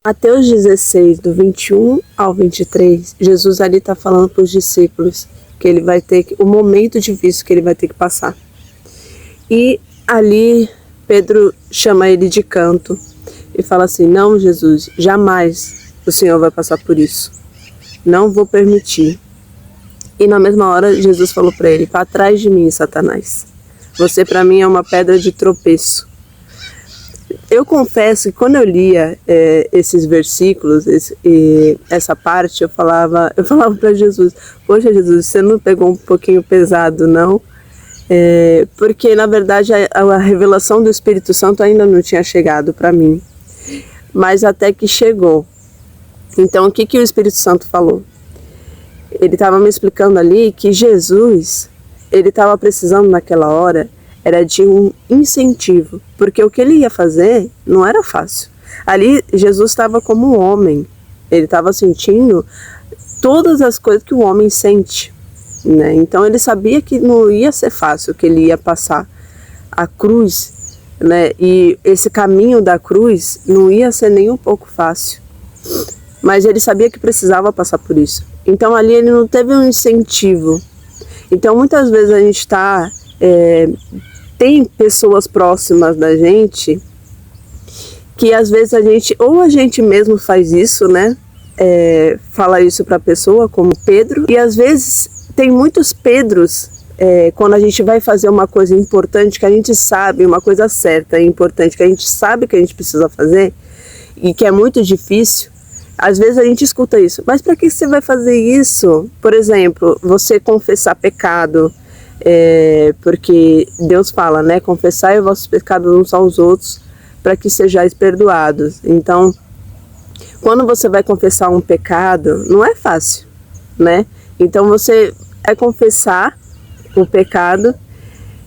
Mateus 16, do 21 ao 23, Jesus ali está falando para os discípulos que ele vai ter o momento difícil que ele vai ter que passar. E ali Pedro chama ele de canto e fala assim: não, Jesus, jamais o Senhor vai passar por isso. Não vou permitir. E na mesma hora Jesus falou para ele: para trás de mim, Satanás. Você para mim é uma pedra de tropeço. Eu confesso que quando eu lia esses versículos, essa parte, eu falava para Jesus: poxa, Jesus, você não pegou um pouquinho pesado, não? Porque na verdade a revelação do Espírito Santo ainda não tinha chegado para mim, mas até que chegou. Então o que o Espírito Santo falou? Ele estava me explicando ali que Jesus, ele estava precisando naquela hora era de um incentivo, porque o que ele ia fazer não era fácil. Ali Jesus estava como um homem, ele estava sentindo todas as coisas que o homem sente, né? Então ele sabia que não ia ser fácil, que ele ia passar a cruz, né? E esse caminho da cruz não ia ser nem um pouco fácil, mas ele sabia que precisava passar por isso. Então ali ele não teve um incentivo. Então muitas vezes a gente está tem pessoas próximas da gente que às vezes a gente mesmo faz isso, né? Fala isso para a pessoa, como Pedro. E às vezes tem muitos Pedros, quando a gente vai fazer uma coisa importante, que a gente sabe, uma coisa certa e importante, que a gente sabe que a gente precisa fazer e que é muito difícil. Às vezes a gente escuta isso: mas para que você vai fazer isso? Por exemplo, você confessar pecado. Porque Deus fala, né? Confessai os vossos pecados uns aos outros para que sejais perdoados. Então, quando você vai confessar um pecado, não é fácil, né? Então você vai confessar o pecado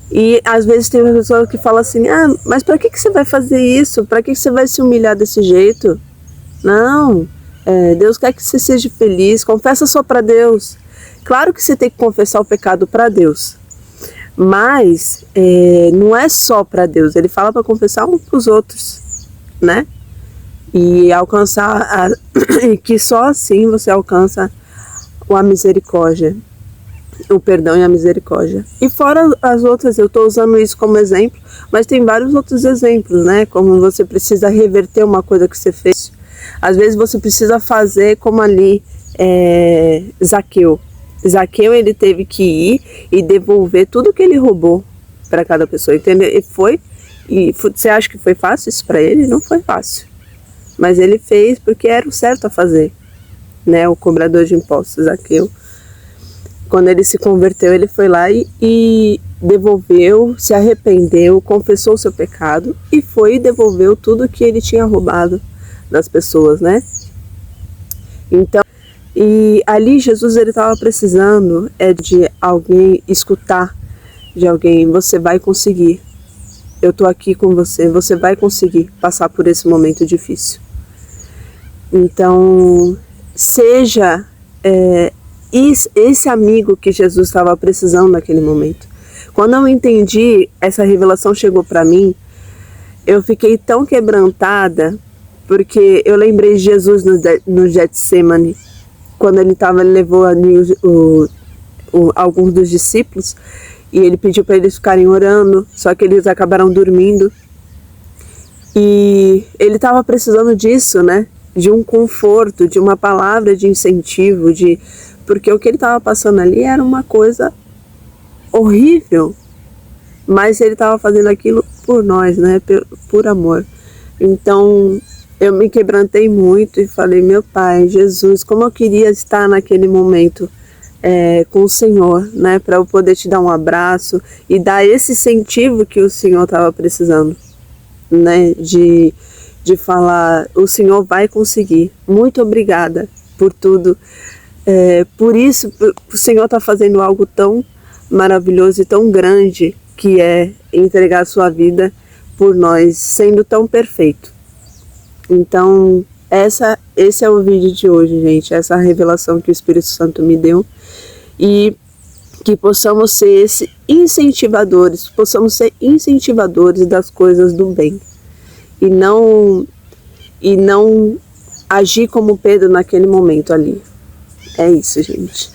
e às vezes tem uma pessoa que fala assim: ah, mas para que você vai fazer isso? Para que você vai se humilhar desse jeito? Não, Deus quer que você seja feliz, confessa só para Deus. Claro que você tem que confessar o pecado para Deus, mas não é só para Deus. Ele fala para confessar um para os outros, né? E alcançar que só assim você alcança a misericórdia, o perdão e a misericórdia. E fora as outras, eu estou usando isso como exemplo, mas tem vários outros exemplos, né? Como você precisa reverter uma coisa que você fez. Às vezes você precisa fazer como ali Zaqueu. Zaqueu, ele teve que ir e devolver tudo que ele roubou para cada pessoa, entendeu? E você acha que foi fácil isso para ele? Não foi fácil, mas ele fez porque era o certo a fazer, né? O cobrador de impostos, Zaqueu, quando ele se converteu, ele foi lá e devolveu, se arrependeu, confessou o seu pecado e foi e devolveu tudo que ele tinha roubado das pessoas, né? Então, e ali Jesus, ele estava precisando de alguém escutar, de alguém: você vai conseguir, eu estou aqui com você, você vai conseguir passar por esse momento difícil. Então, seja esse amigo que Jesus estava precisando naquele momento. Quando eu entendi, essa revelação chegou para mim, eu fiquei tão quebrantada, porque eu lembrei de Jesus no Getsemane, quando ele levou ali alguns dos discípulos e ele pediu para eles ficarem orando, só que eles acabaram dormindo. E ele estava precisando disso, né? De um conforto, de uma palavra de incentivo, porque o que ele estava passando ali era uma coisa horrível, mas ele estava fazendo aquilo por nós, né? Por amor. Então, eu me quebrantei muito e falei: meu Pai, Jesus, como eu queria estar naquele momento com o Senhor, né? Para eu poder te dar um abraço e dar esse incentivo que o Senhor estava precisando, né? De falar: o Senhor vai conseguir. Muito obrigada por tudo. Por isso, o Senhor está fazendo algo tão maravilhoso e tão grande, que é entregar a sua vida por nós, sendo tão perfeito. Então, esse é o vídeo de hoje, gente. Essa revelação que o Espírito Santo me deu. E que possamos ser possamos ser incentivadores das coisas do bem. E não agir como Pedro naquele momento ali. É isso, gente.